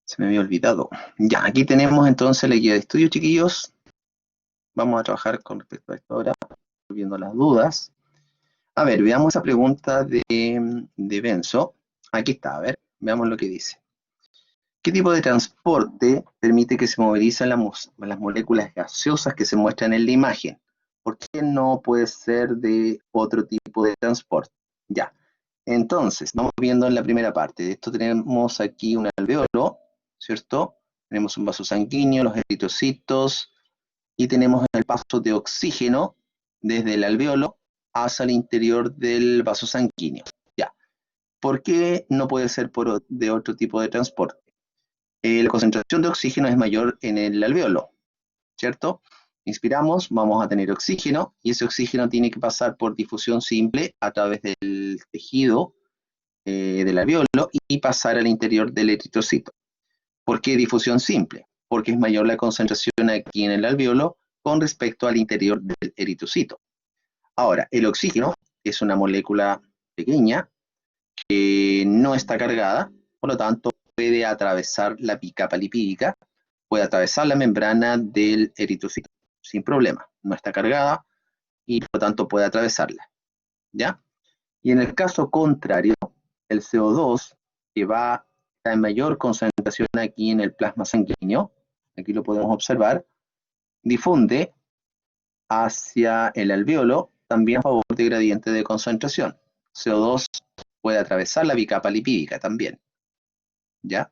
Se me había olvidado. Ya, aquí tenemos entonces la guía de estudio, chiquillos. Vamos a trabajar con respecto a esto ahora, viendo las dudas. A ver, veamos esa pregunta de Benzo. Aquí está, a ver, veamos lo que dice. ¿Qué tipo de transporte permite que se movilicen las moléculas gaseosas que se muestran en la imagen? ¿Por qué no puede ser de otro tipo de transporte? Ya, entonces, vamos viendo en la primera parte. De esto tenemos aquí un alveolo, ¿cierto? Tenemos un vaso sanguíneo, los eritrocitos, y tenemos el paso de oxígeno desde el alveolo hacia el interior del vaso sanguíneo. Ya. ¿Por qué no puede ser de otro tipo de transporte? La concentración de oxígeno es mayor en el alveolo, ¿cierto? Inspiramos, vamos a tener oxígeno, y ese oxígeno tiene que pasar por difusión simple a través del tejido del alveolo y pasar al interior del eritrocito. ¿Por qué difusión simple? Porque es mayor la concentración aquí en el alveolo con respecto al interior del eritrocito. Ahora, el oxígeno es una molécula pequeña que no está cargada, por lo tanto puede atravesar la capa lipídica, puede atravesar la membrana del eritrocito sin problema, no está cargada y por lo tanto puede atravesarla, ¿ya? Y en el caso contrario, el CO2, que va en mayor concentración aquí en el plasma sanguíneo, aquí lo podemos observar, difunde hacia el alveolo también a favor de gradiente de concentración. CO2 puede atravesar la bicapa lipídica también, ¿ya?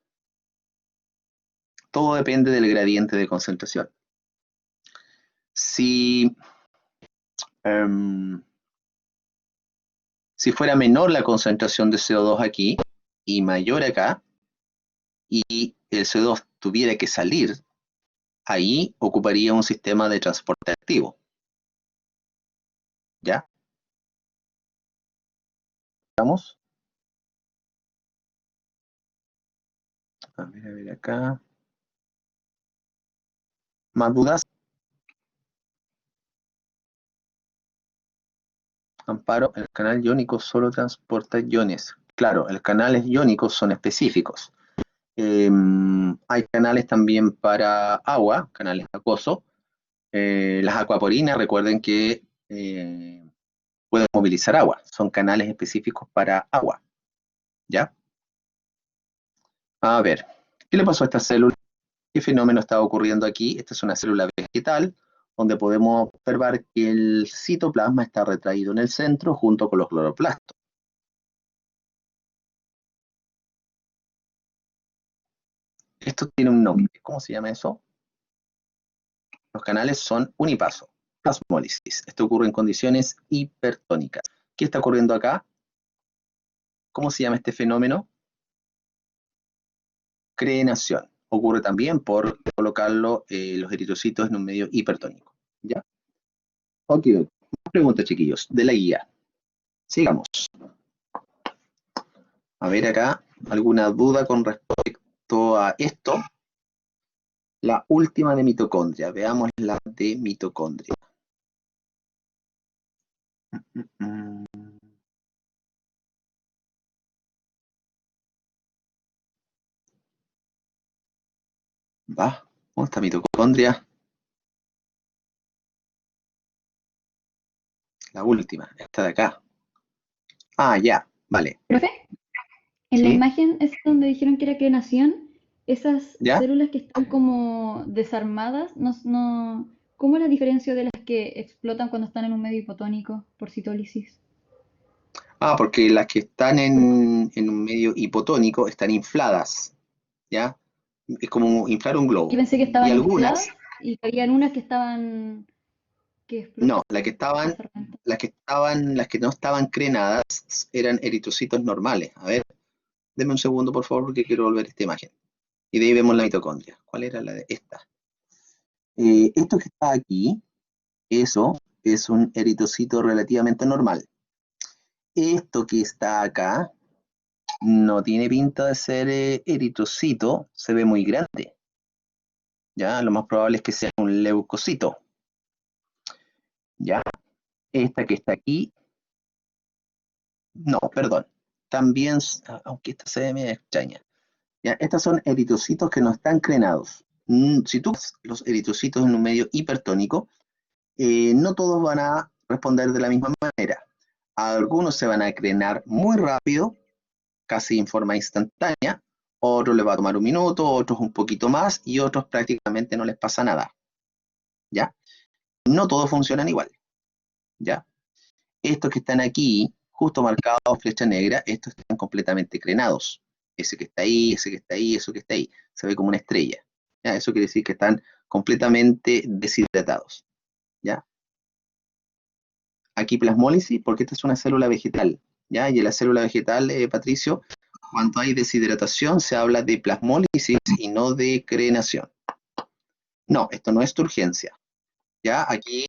Todo depende del gradiente de concentración. Si, um, si fuera menor la concentración de CO2 aquí y mayor acá, y el CO2 tuviera que salir, ahí ocuparía un sistema de transporte activo, ¿ya? ¿Vamos? A ver acá. ¿Más dudas? Amparo, el canal iónico solo transporta iones. Claro, los canales iónicos son específicos. Hay canales también para agua, canales acuosos. Las acuaporinas, recuerden que pueden movilizar agua. Son canales específicos para agua, ¿ya? A ver, ¿qué le pasó a esta célula? ¿Qué fenómeno está ocurriendo aquí? Esta es una célula vegetal donde podemos observar que el citoplasma está retraído en el centro junto con los cloroplastos. Esto tiene un nombre. ¿Cómo se llama eso? Los canales son unipaso, plasmólisis. Esto ocurre en condiciones hipertónicas. ¿Qué está ocurriendo acá? ¿Cómo se llama este fenómeno? Crenación. Ocurre también por colocarlo los eritrocitos en un medio hipertónico. ¿Ya? Ok. Pregunta, chiquillos, de la guía. Sigamos. A ver acá, ¿alguna duda con respecto a esto? La última de mitocondria. Veamos la de mitocondria. Va, ¿cómo está mitocondria? La última, esta de acá. Ah, ya, vale. Profe, en la ¿Sí? imagen es donde dijeron que era crenación, esas ¿Ya? células que están como desarmadas, ¿cómo es la diferencia de las que explotan cuando están en un medio hipotónico por citólisis? Ah, porque las que están en un medio hipotónico están infladas, ¿ya? Es como inflar un Yo globo. pensé que Y estaban infladas algunas, y que habían unas que estaban, que no, explotan por ser lento. las que no estaban crenadas eran eritrocitos normales. A ver, denme un segundo, por favor, porque quiero volver a esta imagen. Y de ahí vemos la mitocondria. ¿Cuál era la de esta? Esto que está aquí, eso es un eritrocito relativamente normal. Esto que está acá no tiene pinta de ser eritrocito, se ve muy grande. Ya, lo más probable es que sea un leucocito. Ya, esta que está aquí, no, perdón. También, aunque esta se ve medio extraña. ¿Ya? Estos son eritrocitos que no están crenados. Si tú ves los eritrocitos en un medio hipertónico, no todos van a responder de la misma manera. Algunos se van a crenar muy rápido, casi en forma instantánea, otros les va a tomar un minuto, otros un poquito más y otros prácticamente no les pasa nada. ¿Ya? No todos funcionan igual. ¿Ya? Estos que están aquí, justo marcados flecha negra, estos están completamente crenados. Ese que está ahí, ese que está ahí, eso que está ahí. Se ve como una estrella. ¿Ya? Eso quiere decir que están completamente deshidratados. ¿Ya? Aquí plasmólisis, porque esta es una célula vegetal. ¿Ya? Y en la célula vegetal, Patricio, cuando hay deshidratación se habla de plasmólisis y no de crenación. No, esto no es turgencia. ¿Ya? Aquí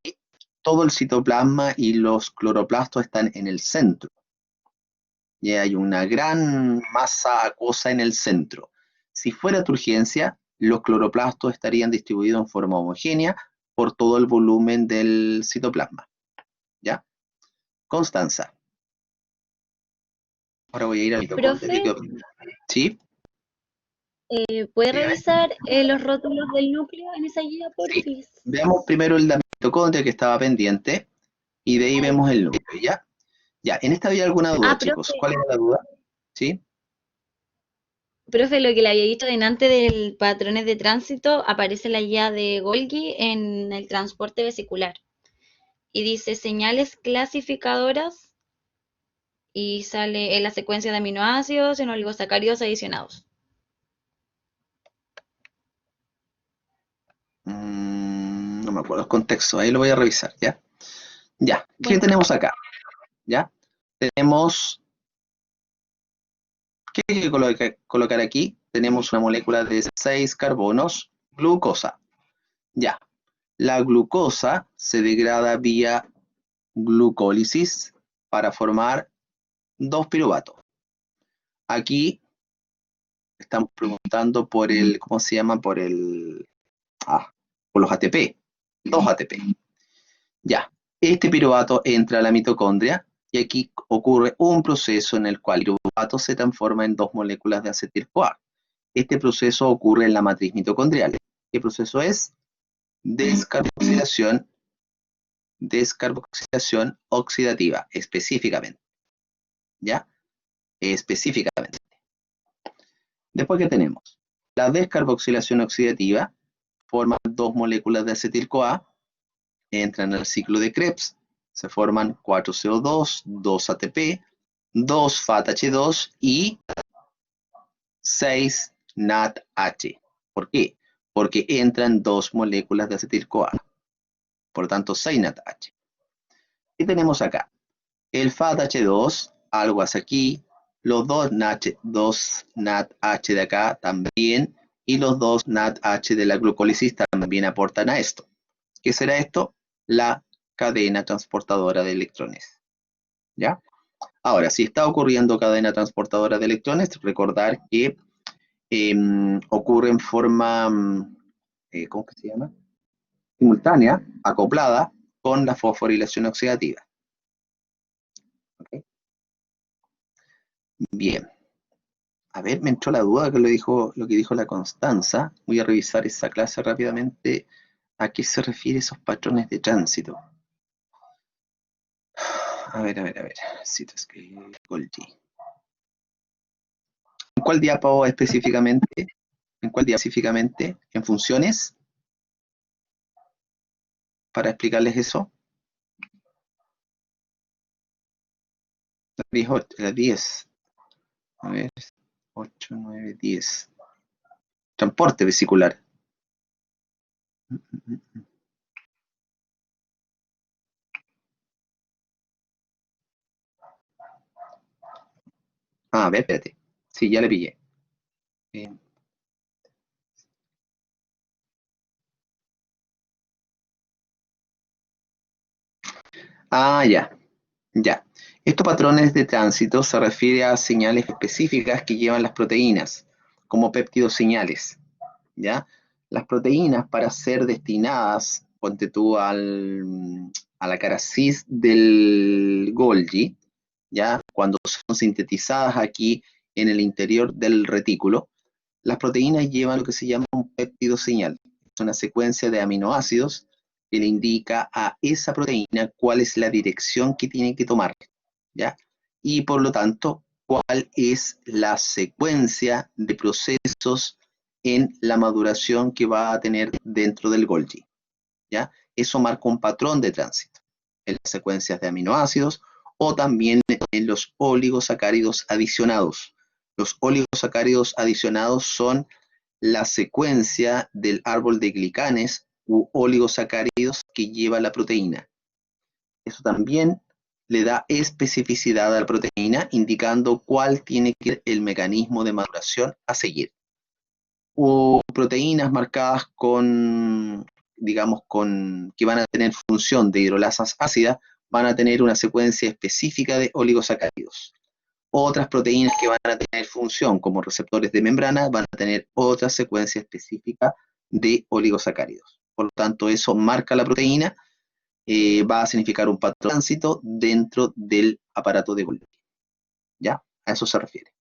todo el citoplasma y los cloroplastos están en el centro. Y hay una gran masa acuosa en el centro. Si fuera turgencia, los cloroplastos estarían distribuidos en forma homogénea por todo el volumen del citoplasma. ¿Ya? Constanza. Ahora voy a ir a mitocondria. Profe, ¿Sí? ¿puede Dígame. revisar los rótulos del núcleo en esa guía, Sí. porfis? Veamos primero el de la mitocondria que estaba pendiente y de ahí Ay, vemos el núcleo, ¿ya? Ya, en esta había alguna duda, chicos. profe, ¿Cuál era la duda? ¿Sí? profe, lo que le había dicho delante del patrones de tránsito, aparece la guía de Golgi en el transporte vesicular. Y dice señales clasificadoras y sale en la secuencia de aminoácidos en oligosacáridos adicionados. No me acuerdo el contexto, ahí lo voy a revisar, ¿ya? Ya, ¿qué Bueno, tenemos acá? ¿Ya? Tenemos, ¿qué hay que colocar aquí? Tenemos una molécula de 6 carbonos, glucosa. Ya, la glucosa se degrada vía glucólisis para formar 2 piruvatos. Aquí estamos preguntando por el, ¿cómo se llama? Por los ATP, 2 ATP. Ya, este piruvato entra a la mitocondria y aquí ocurre un proceso en el cual el piruvato se transforma en 2 moléculas de acetil-CoA. Este proceso ocurre en la matriz mitocondrial. ¿Qué proceso es? Descarboxilación oxidativa, específicamente. ¿Ya? Específicamente. Después, ¿qué tenemos? La descarboxilación oxidativa forma 2 moléculas de acetil-CoA, entran al ciclo de Krebs, se forman 4CO2, 2 ATP, 2 FATH2 y 6 NADH. ¿Por qué? Porque entran 2 moléculas de acetil-CoA, por lo tanto 6 NADH. ¿Qué tenemos acá? El FATH2, algo hacia aquí, los 2 NADH de acá también, y los 2 NADH de la glucólisis también aportan a esto. ¿Qué será esto? La cadena transportadora de electrones. ¿Ya? Ahora, si está ocurriendo cadena transportadora de electrones, recordar que ocurre en forma, ¿cómo que se llama? Simultánea, acoplada con la fosforilación oxidativa. ¿Okay? Bien. A ver, me entró la duda que lo que dijo la Constanza. Voy a revisar esa clase rápidamente. ¿A qué se refiere esos patrones de tránsito? A ver. Citas que Golgi. ¿En cuál diapo específicamente? ¿En cuál diapo específicamente? ¿En funciones? Para explicarles eso. La 10. A ver, 8, 9, 10. Transporte vesicular. A ver, espérate. Sí, ya le pillé. Ya. Ya. Estos patrones de tránsito se refiere a señales específicas que llevan las proteínas, como péptidos señales. ¿Ya? Las proteínas, para ser destinadas, ponte tú a la cara cis del Golgi, ¿ya? Cuando son sintetizadas aquí en el interior del retículo, Las proteínas llevan lo que se llama un péptido señal. Es una secuencia de aminoácidos que le indica a esa proteína cuál es la dirección que tiene que tomar, ¿ya? Y por lo tanto, cuál es la secuencia de procesos en la maduración que va a tener dentro del Golgi, ¿ya? Eso marca un patrón de tránsito en las secuencias de aminoácidos o también en los oligosacáridos adicionados. Los oligosacáridos adicionados son la secuencia del árbol de glicanes u oligosacáridos que lleva la proteína. Eso también le da especificidad a la proteína, indicando cuál tiene que ser el mecanismo de maduración a seguir. O proteínas marcadas con, digamos, que van a tener función de hidrolasas ácidas, van a tener una secuencia específica de oligosacáridos. Otras proteínas que van a tener función como receptores de membrana van a tener otra secuencia específica de oligosacáridos. Por lo tanto, eso marca la proteína, va a significar un patrón de tránsito dentro del aparato de Golgi. ¿Ya? A eso se refiere.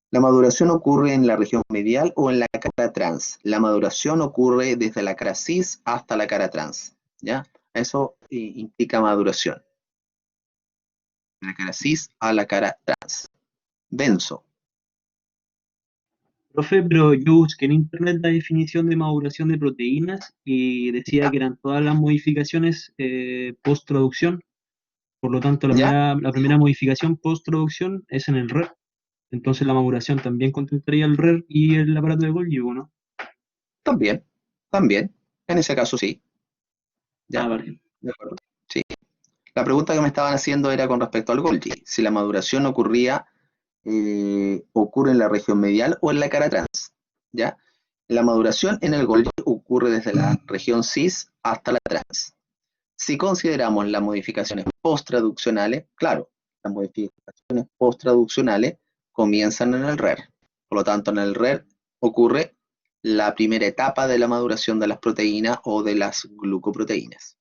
La maduración ocurre en la región medial o en la cara trans. La maduración ocurre desde la cara cis hasta la cara trans. ¿Ya? Eso implica maduración. De la cara cis a la cara trans. Denso. Profe, pero yo busqué en internet la definición de maduración de proteínas y decía ¿Ya? que eran todas las modificaciones post-traducción. Por lo tanto, ¿Ya? la primera modificación post-traducción es en el RER. Entonces la maduración también contemplaría el RER y el aparato de Golgi, ¿no? También. También. En ese caso sí. Ah, ¿Ya? vale. De acuerdo. Sí. La pregunta que me estaban haciendo era con respecto al Golgi. Si la maduración ocurre en la región medial o en la cara trans. ¿Ya? La maduración en el Golgi ocurre desde la región cis hasta la trans. Si consideramos las modificaciones post-traduccionales, claro, las modificaciones post-traduccionales comienzan en el RER. Por lo tanto, en el RER ocurre la primera etapa de la maduración de las proteínas o de las glucoproteínas.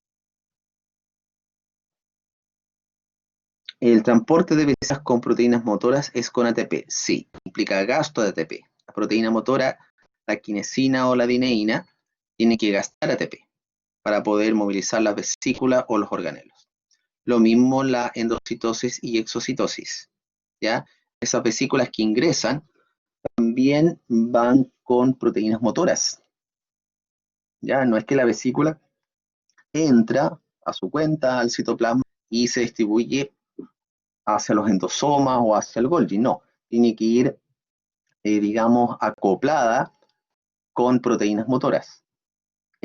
El transporte de vesículas con proteínas motoras es con ATP. Sí, implica gasto de ATP. La proteína motora, la quinesina o la dineína, tiene que gastar ATP para poder movilizar las vesículas o los organelos. Lo mismo la endocitosis y exocitosis, ¿ya? Esas vesículas que ingresan también van con proteínas motoras, ¿ya? No es que la vesícula entra a su cuenta al citoplasma y se distribuye hacia los endosomas o hacia el Golgi, no. Tiene que ir, digamos, acoplada con proteínas motoras.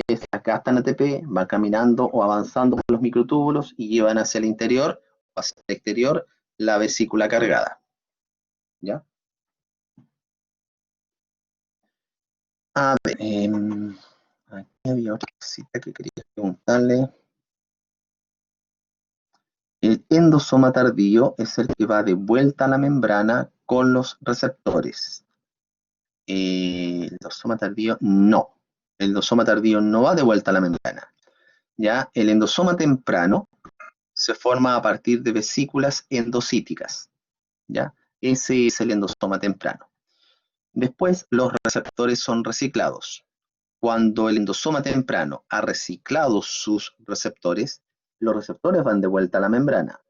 Estas gastan ATP, van caminando o avanzando por los microtúbulos y llevan hacia el interior o hacia el exterior la vesícula cargada. ¿Ya? A ver, aquí había otra cosita que quería preguntarle. El endosoma tardío es el que va de vuelta a la membrana con los receptores. El endosoma tardío no. El endosoma tardío no va de vuelta a la membrana. ¿Ya? El endosoma temprano se forma a partir de vesículas endocíticas. ¿Ya? Ese es el endosoma temprano. Después, los receptores son reciclados. Cuando el endosoma temprano ha reciclado sus receptores, los receptores van de vuelta a la membrana.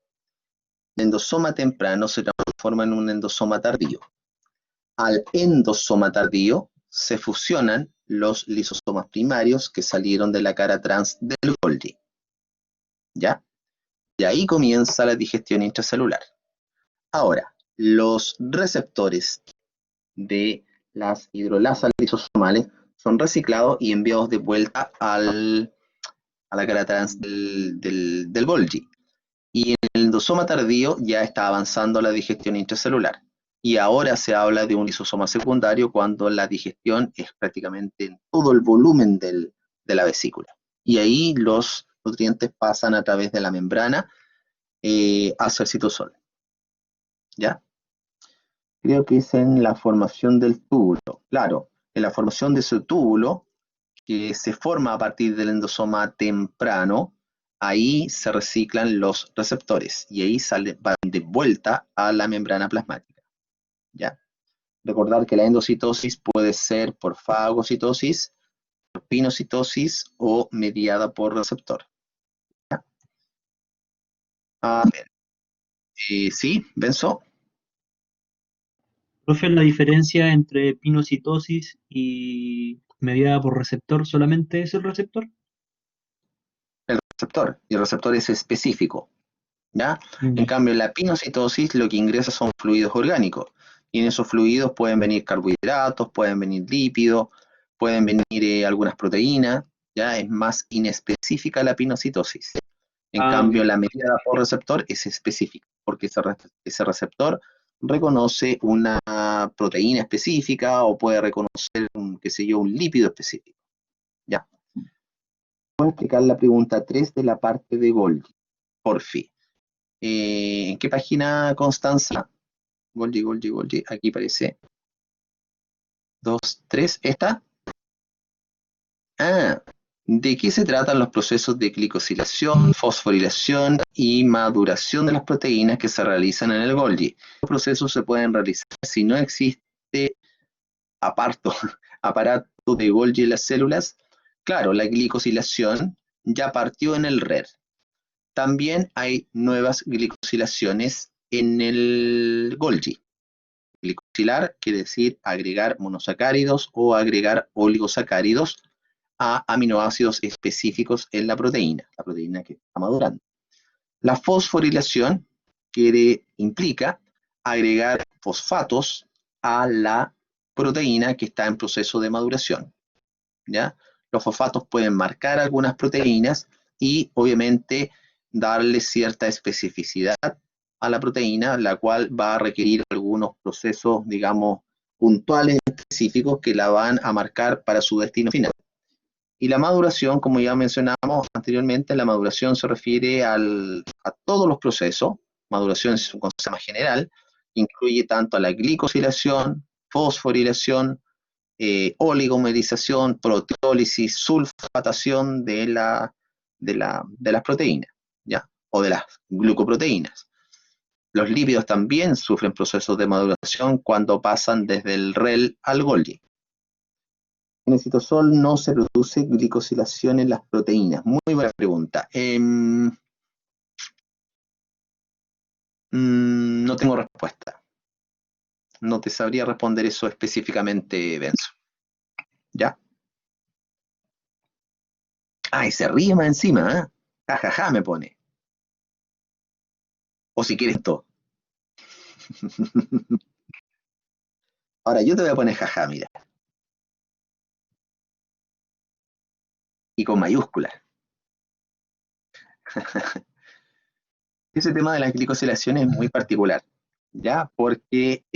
El endosoma temprano se transforma en un endosoma tardío. Al endosoma tardío se fusionan los lisosomas primarios que salieron de la cara trans del Golgi. ¿Ya? Y ahí comienza la digestión intracelular. Ahora, los receptores de las hidrolasas lisosomales son reciclados y enviados de vuelta a la cara trans del Golgi. Y en el endosoma tardío ya está avanzando la digestión intracelular. Y ahora se habla de un lisosoma secundario cuando la digestión es prácticamente en todo el volumen de la vesícula. Y ahí los nutrientes pasan a través de la membrana hacia el citosol. ¿Ya? Creo que es en la formación del túbulo. Claro, en la formación de ese túbulo, que se forma a partir del endosoma temprano, ahí se reciclan los receptores y ahí van de vuelta a la membrana plasmática. ¿Ya? Recordar que la endocitosis puede ser por fagocitosis, por pinocitosis o mediada por receptor. A ver, sí, Benzo. Profe, la diferencia entre pinocitosis y mediada por receptor solamente es el receptor. El receptor, y el receptor es específico, ¿ya? En Ya. cambio, la pinocitosis lo que ingresa son fluidos orgánicos, y en esos fluidos pueden venir carbohidratos, pueden venir lípidos, pueden venir algunas proteínas, ¿ya? Es más inespecífica la pinocitosis. En Ah, cambio, ok. la mediada por receptor es específica, porque ese receptor reconoce una proteína específica o puede reconocer, qué sé yo, un lípido específico, ¿ya? Voy a explicar la pregunta 3 de la parte de Golgi, por fin. ¿En qué página, Constanza? Golgi, aquí aparece. 2, 3, ¿esta? Ah, ¿de qué se tratan los procesos de glicosilación, fosforilación y maduración de las proteínas que se realizan en el Golgi? Los procesos se pueden realizar si no existe aparto, aparato de Golgi en las células. Claro, la glicosilación ya partió en el RER. También hay nuevas glicosilaciones en el Golgi. Glicosilar quiere decir agregar monosacáridos o agregar oligosacáridos a aminoácidos específicos en la proteína que está madurando. La fosforilación implica agregar fosfatos a la proteína que está en proceso de maduración, ¿ya? Los fosfatos pueden marcar algunas proteínas y obviamente darle cierta especificidad a la proteína, la cual va a requerir algunos procesos, digamos, puntuales específicos que la van a marcar para su destino final. Y la maduración, como ya mencionamos anteriormente, la maduración se refiere a todos los procesos. Maduración es un concepto más general, incluye tanto a la glicosilación, fosforilación, oligomerización, proteólisis, sulfatación de las proteínas, ¿ya? O de las glucoproteínas. Los lípidos también sufren procesos de maduración cuando pasan desde el REL al Golgi. En el citosol no se produce glicosilación en las proteínas. Muy buena pregunta. No tengo respuesta. No te sabría responder eso específicamente, Benzo. ¿Ya? Ay, se ríe más encima, ¿eh? Ja, ja, ja, me pone. O si quieres todo. Ahora yo te voy a poner jaja, mira. Y con mayúsculas. Ese tema de la glicosilación es muy particular, ¿ya? Porque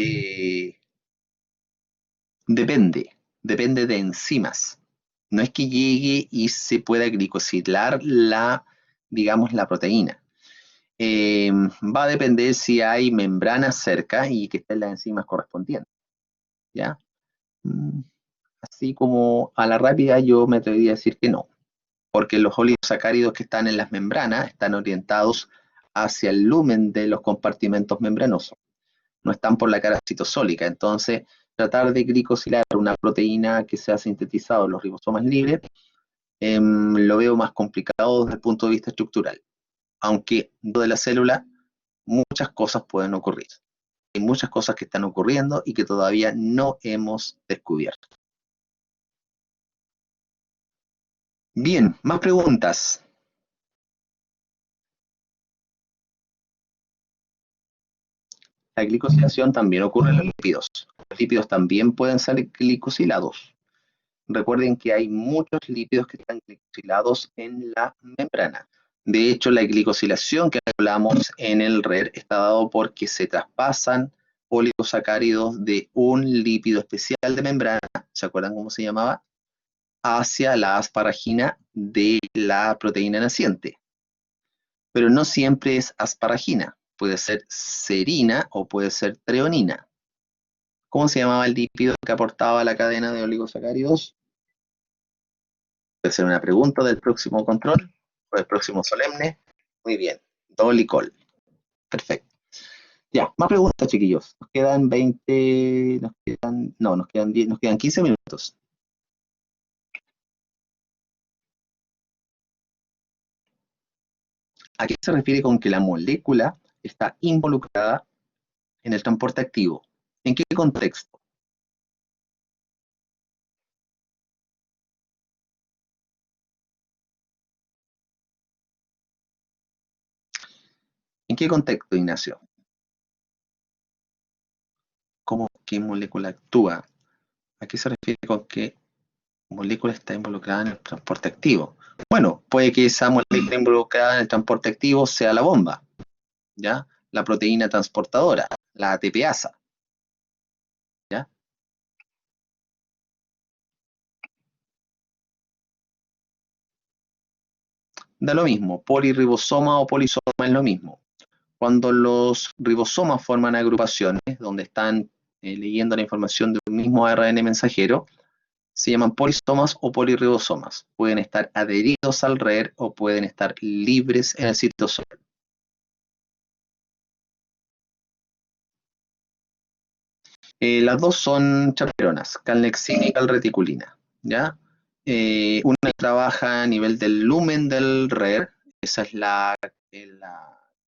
depende de enzimas. No es que llegue y se pueda glicosilar digamos, la proteína. Va a depender si hay membranas cerca y que estén las enzimas correspondientes, ¿ya? Así como a la rápida yo me atrevería a decir que no, porque los oligosacáridos que están en las membranas están orientados hacia el lumen de los compartimentos membranosos, no están por la cara citosólica. Entonces, tratar de glicosilar una proteína que se ha sintetizado en los ribosomas libres, lo veo más complicado desde el punto de vista estructural. Aunque dentro de la célula muchas cosas pueden ocurrir. Hay muchas cosas que están ocurriendo y que todavía no hemos descubierto. Bien, más preguntas. La glicosilación también ocurre en los lípidos. Los lípidos también pueden ser glicosilados. Recuerden que hay muchos lípidos que están glicosilados en la membrana. De hecho, la glicosilación que hablamos en el RER está dado porque se traspasan oligosacáridos de un lípido especial de membrana, ¿se acuerdan cómo se llamaba? Hacia la asparagina de la proteína naciente. Pero no siempre es asparagina, puede ser serina o puede ser treonina. ¿Cómo se llamaba el lípido que aportaba la cadena de oligosacáridos? Puede ser una pregunta del próximo control o del próximo solemne. Muy bien, dolicol. Perfecto. Ya, más preguntas, chiquillos. Nos quedan 20, nos quedan 10, nos quedan 15 minutos. ¿A qué se refiere con que la molécula está involucrada en el transporte activo? ¿En qué contexto? ¿En qué contexto, Ignacio? ¿Cómo qué molécula actúa? ¿A qué se refiere con que molécula está involucrada en el transporte activo? Bueno, puede que esa molécula involucrada en el transporte activo sea la bomba, ¿ya? La proteína transportadora, la ATPasa, ¿ya? Da lo mismo, polirribosoma o polisoma es lo mismo. Cuando los ribosomas forman agrupaciones donde están leyendo la información de un mismo ARN mensajero, se llaman polisomas o polirribosomas. Pueden estar adheridos al RER o pueden estar libres en el citosol. Las dos son chaperonas, calnexina y calreticulina, ¿ya? Una trabaja a nivel del lumen del RER, esa es la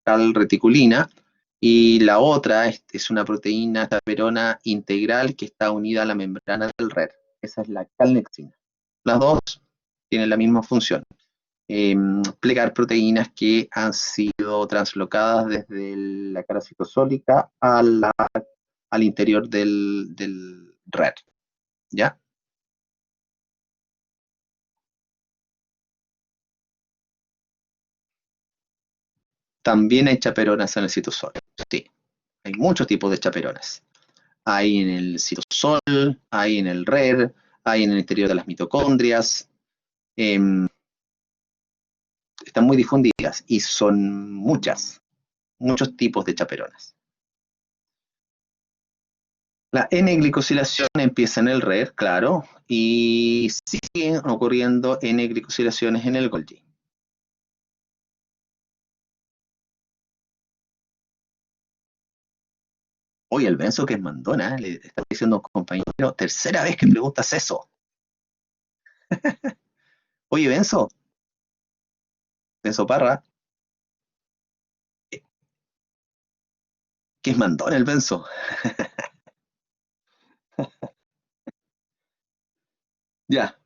calreticulina, y la otra es una proteína chaperona integral que está unida a la membrana del RER, esa es la calnexina. Las dos tienen la misma función, plegar proteínas que han sido translocadas desde la cara citosólica al interior del RER, ¿ya? También hay chaperonas en el citosol, sí, hay muchos tipos de chaperonas. Hay en el citosol, hay en el RER, hay en el interior de las mitocondrias, eh, están muy difundidas y son muchos tipos de chaperonas. La N-glicosilación empieza en el RER, claro, y siguen ocurriendo N-glicosilaciones en el Golgi. Oye, el Benzo que es mandona, le está diciendo a un compañero, tercera vez que preguntas eso. Oye, Benzo Parra, que es mandona el Benzo. Ya,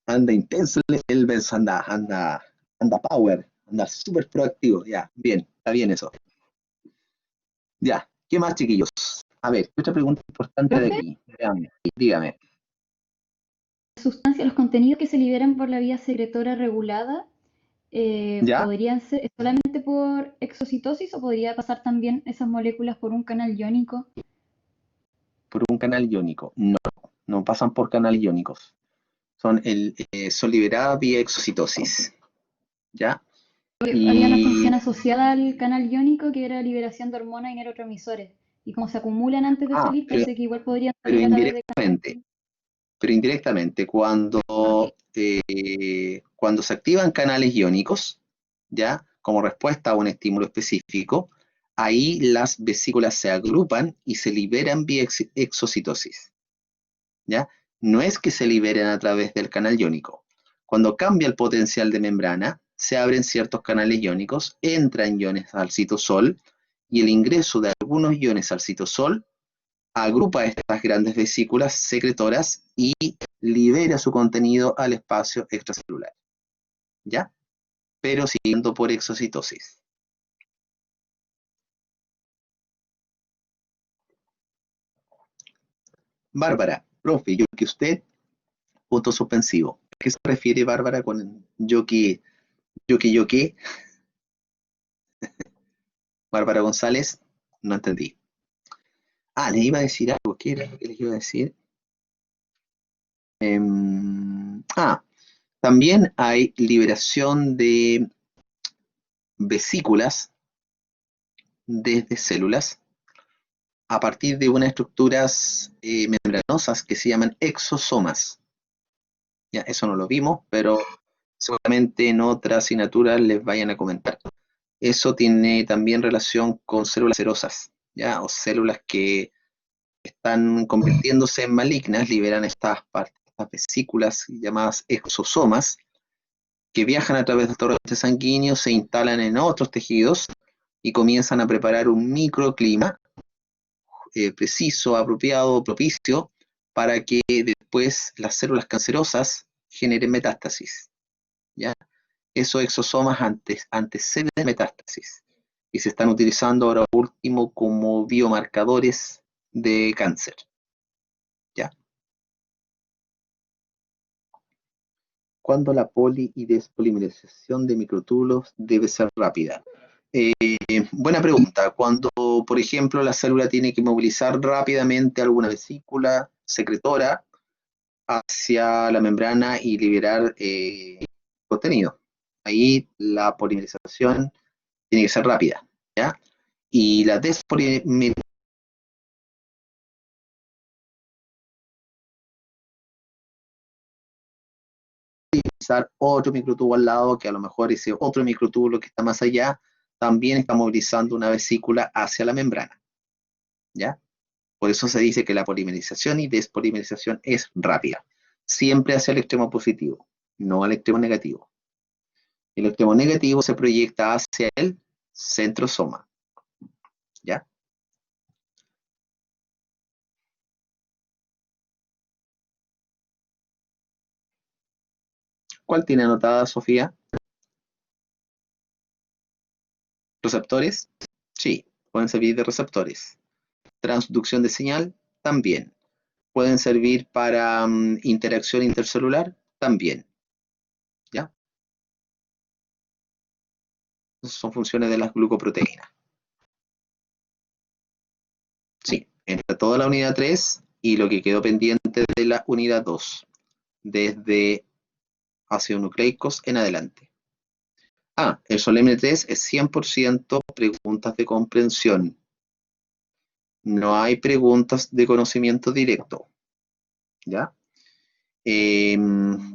anda intenso el Benzo, anda power, anda súper proactivo. Ya, bien, está bien eso. Ya, ¿qué más, chiquillos? A ver, otra pregunta importante de Profe, aquí. Veamos, dígame. sustancias, los contenidos que se liberan por la vía secretora regulada, ¿Ya? ¿podrían ser solamente por exocitosis o podría pasar también esas moléculas por un canal iónico? Por un canal iónico. No, no pasan por canales iónicos. Son liberadas vía exocitosis. ¿Ya? Había una Y función asociada al canal iónico que era liberación de hormonas y neurotransmisores. Y como se acumulan antes de ah, salir, pero, pensé que igual podrían pero salir a través de indirectamente. Pero indirectamente, canales. cuando se activan canales iónicos, ¿ya? Como respuesta a un estímulo específico, ahí las vesículas se agrupan y se liberan vía exocitosis, ¿ya? No es que se liberen a través del canal iónico. Cuando cambia el potencial de membrana, se abren ciertos canales iónicos, entran iones al citosol y el ingreso de algunos iones al citosol agrupa estas grandes vesículas secretoras y libera su contenido al espacio extracelular, ¿ya? Pero siguiendo por exocitosis. Bárbara, profe, yo que usted, punto suspensivo. ¿A qué se refiere Bárbara con yo que? Bárbara González, no entendí. Ah, le iba a decir algo, ¿qué era lo que les iba a decir? También hay liberación de vesículas desde células a partir de unas estructuras membranosas que se llaman exosomas. Ya, eso no lo vimos, pero seguramente en otra asignatura les vayan a comentar. Eso tiene también relación con células cerosas, ¿ya? O células que están convirtiéndose en malignas, liberan estas vesículas llamadas exosomas, que viajan a través del torrente sanguíneo, se instalan en otros tejidos y comienzan a preparar un microclima preciso, apropiado, propicio, para que después las células cancerosas generen metástasis, ¿ya? Esos exosomas anteceden metástasis y se están utilizando ahora último como biomarcadores de cáncer, ¿ya? ¿Cuándo la poli y despolimerización de microtúbulos debe ser rápida? Buena pregunta. Cuando, por ejemplo, la célula tiene que movilizar rápidamente alguna vesícula secretora hacia la membrana y liberar contenido. Ahí la polimerización tiene que ser rápida, ¿ya? Y la despolimerización otro microtubo al lado, que a lo mejor ese otro microtúbulo que está más allá también está movilizando una vesícula hacia la membrana, ¿ya? Por eso se dice que la polimerización y despolimerización es rápida. Siempre hacia el extremo positivo, no al extremo negativo. El extremo negativo se proyecta hacia el centrosoma, ¿ya? ¿Cuál tiene anotada, Sofía? ¿Receptores? Sí, pueden servir de receptores. Transducción de señal, también. ¿Pueden servir para interacción intercelular? También, ¿ya? Esas son funciones de las glucoproteínas. Sí, entre toda la unidad 3 y lo que quedó pendiente de la unidad 2, desde ácidos nucleicos en adelante. El solemne 3 es 100% preguntas de comprensión. No hay preguntas de conocimiento directo, ¿ya?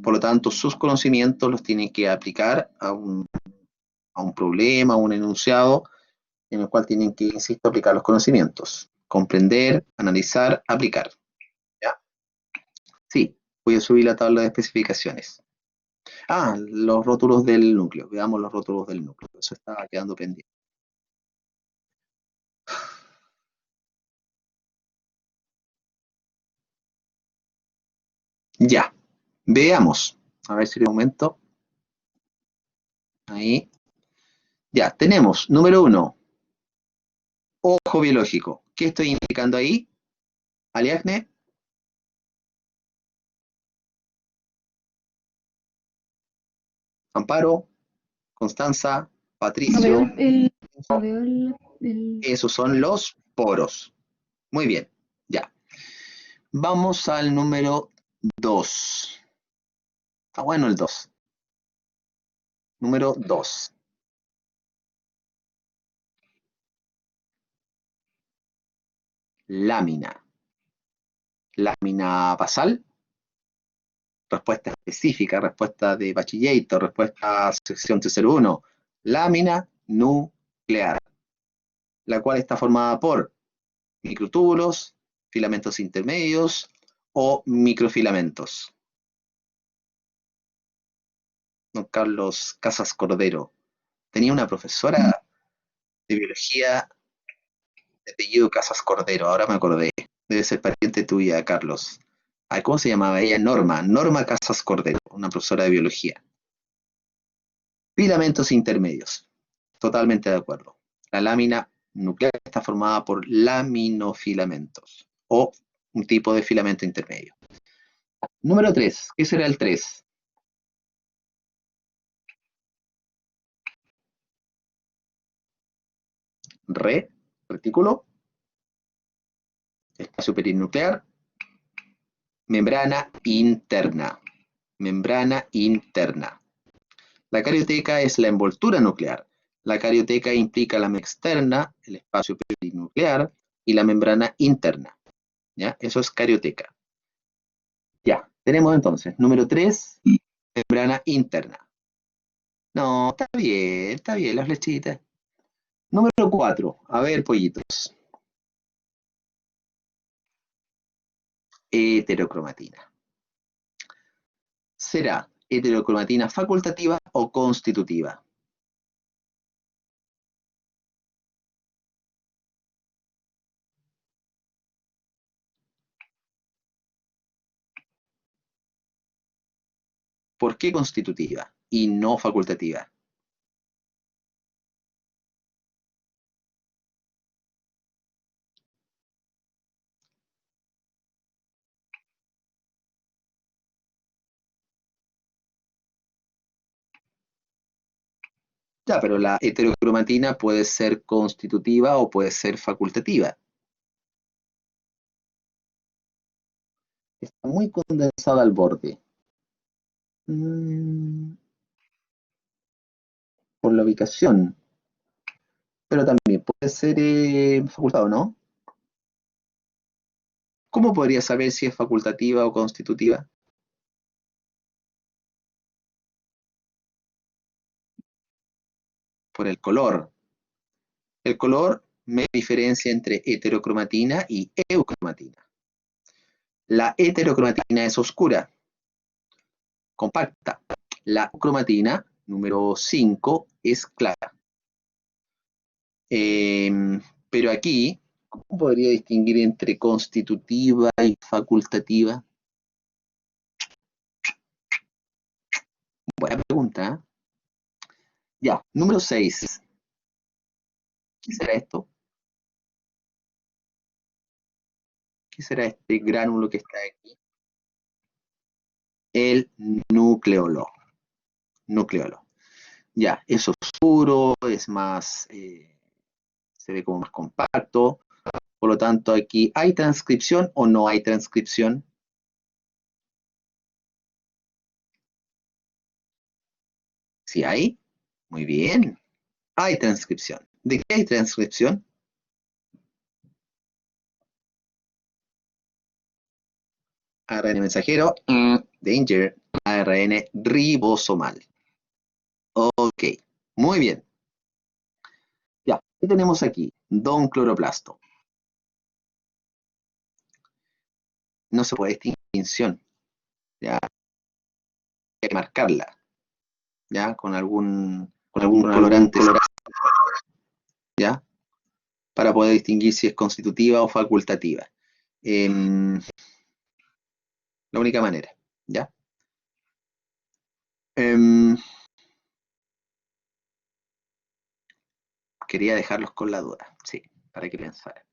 Por lo tanto, sus conocimientos los tienen que aplicar a un problema, a un enunciado, en el cual tienen que, insisto, aplicar los conocimientos. Comprender, analizar, aplicar, ¿ya? Sí, voy a subir la tabla de especificaciones. Los rótulos del núcleo. Veamos los rótulos del núcleo. Eso estaba quedando pendiente. Ya, veamos. A ver si de momento. Ahí. Ya, tenemos, número 1, ojo biológico. ¿Qué estoy indicando ahí? Aliagne. Amparo, Constanza, No veo Patricio. no veo el- Esos son los poros. Muy bien, ya. Vamos al número 2. Está bueno el 2. Número 2. Lámina. Lámina basal. Respuesta específica, respuesta de bachillerato, respuesta sección 301. Lámina nuclear, la cual está formada por microtúbulos, filamentos intermedios o microfilamentos. Don Carlos Casas Cordero tenía una profesora de biología de apellido Casas Cordero, ahora me acordé, debe ser pariente tuya, Carlos. ¿Cómo se llamaba ella? Norma Casas Cordero, una profesora de biología. Filamentos intermedios, totalmente de acuerdo. La lámina nuclear está formada por laminofilamentos o un tipo de filamento intermedio. Número 3, ¿qué será el 3? Retículo, espacio perinuclear, membrana interna. Membrana interna. La carioteca es la envoltura nuclear. La carioteca implica la membrana externa, el espacio perinuclear y la membrana interna. ¿Ya? Eso es carioteca. Ya, tenemos entonces, número 3, membrana interna. No, está bien la flechita. Número 4, a ver, pollitos. heterocromatina. ¿Será heterocromatina facultativa o constitutiva? ¿Por qué constitutiva y no facultativa? Ya, pero la heterocromatina puede ser constitutiva o puede ser facultativa. Está muy condensada al borde. Por la ubicación. Pero también puede ser facultado, ¿no? ¿Cómo podría saber si es facultativa o constitutiva? Por el color. El color me diferencia entre heterocromatina y eucromatina. La heterocromatina es oscura, compacta. La eucromatina, número 5, es clara. Pero aquí, ¿cómo podría distinguir entre constitutiva y facultativa? Buena pregunta, ¿eh? Ya, número 6. ¿Qué será esto? ¿Qué será este gránulo que está aquí? El nucleolo. Nucleolo. Ya, es oscuro, es más, se ve como más compacto. Por lo tanto, aquí, ¿hay transcripción o no hay transcripción? Sí hay. Muy bien. Hay transcripción. ¿De qué hay transcripción? ARN mensajero, danger, ARN ribosomal. Ok, muy bien. Ya, ¿qué tenemos aquí? Don cloroplasto. No se puede distinción, ya, hay que marcarla, ya, con algún colorante, ya, para poder distinguir si es constitutiva o facultativa. La única manera, ya. Em, Quería dejarlos con la duda, sí, para que pensaran,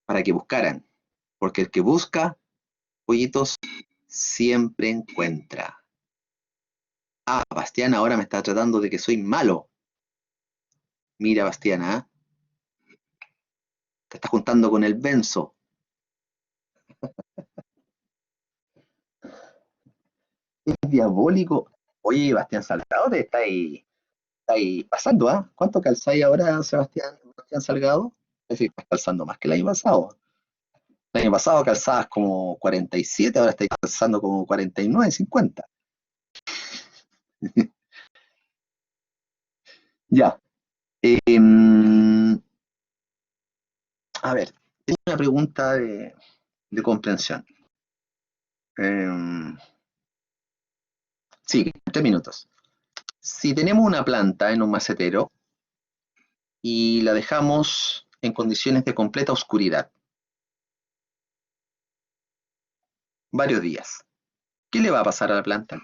para que buscaran, porque el que busca, pollitos, siempre encuentra. Ah, Bastián ahora me está tratando de que soy malo. Mira, Bastiana, ¿eh? Te estás juntando con el Benzo. Es diabólico. Oye, Bastián Salgado, te está ahí pasando, ¿ah? ¿Cuánto calzáis ahora, Sebastián Salgado? Es decir, estás calzando más que el año pasado. El año pasado calzabas como 47, ahora estás calzando como 49, 50. Ya. em, a ver, tengo una pregunta de comprensión. Em, sí, 3 minutos. Si tenemos una planta en un macetero y la dejamos en condiciones de completa oscuridad varios días, ¿qué le va a pasar a la planta?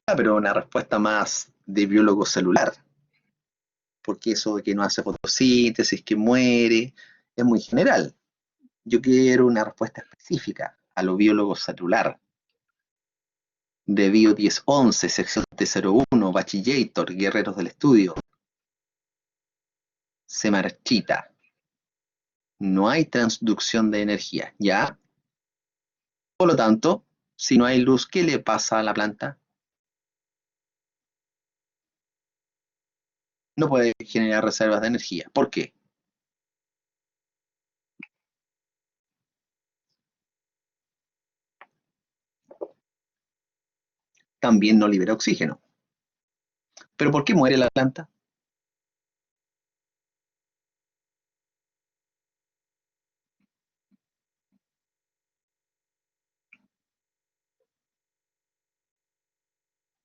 Ah, pero una respuesta más de biólogo celular, porque eso de que no hace fotosíntesis, que muere, es muy general. Yo quiero una respuesta específica a lo biólogo celular. De Bio 1011, sección T01, Bachillator, Guerreros del Estudio. Se marchita. No hay transducción de energía, ¿ya? Por lo tanto, si no hay luz, ¿qué le pasa a la planta? No puede generar reservas de energía. ¿Por qué? también no libera oxígeno. ¿Pero por qué muere la planta?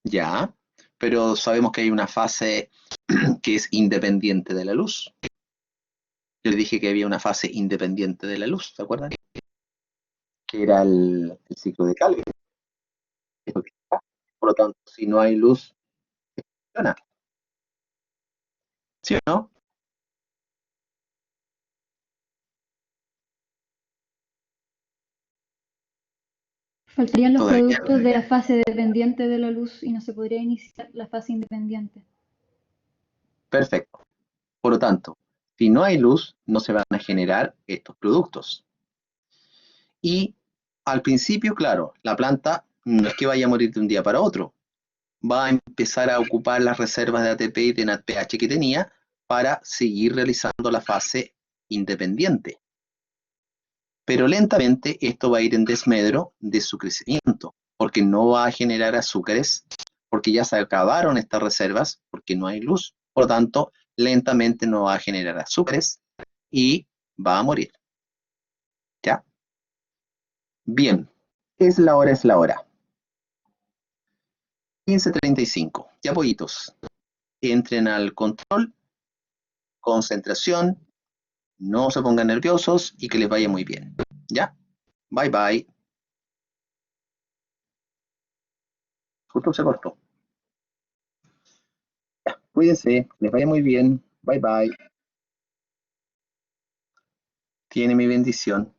Ya, pero sabemos que hay una fase que es independiente de la luz. Yo le dije que había una fase independiente de la luz, ¿se acuerdan? Que era el ciclo de Calvin. Por lo tanto, si no hay luz, funciona. ¿Sí o no? Faltarían los Todavía productos de la fase dependiente de la luz y no se podría iniciar la fase independiente. perfecto. Por lo tanto, si no hay luz, no se van a generar estos productos. Y al principio, claro, la planta no es que vaya a morir de un día para otro. Va a empezar a ocupar las reservas de ATP y de NADPH que tenía para seguir realizando la fase independiente. Pero lentamente esto va a ir en desmedro de su crecimiento, porque no va a generar azúcares, porque ya se acabaron estas reservas, porque no hay luz. Por lo tanto, lentamente no va a generar azúcares y va a morir. ¿Ya? Bien, es la hora. 15:35. Ya, pollitos. Entren al control, concentración, no se pongan nerviosos y que les vaya muy bien. ¿Ya? Bye bye. Justo se cortó. Ya, cuídense, les vaya muy bien. Bye bye. Tiene mi bendición.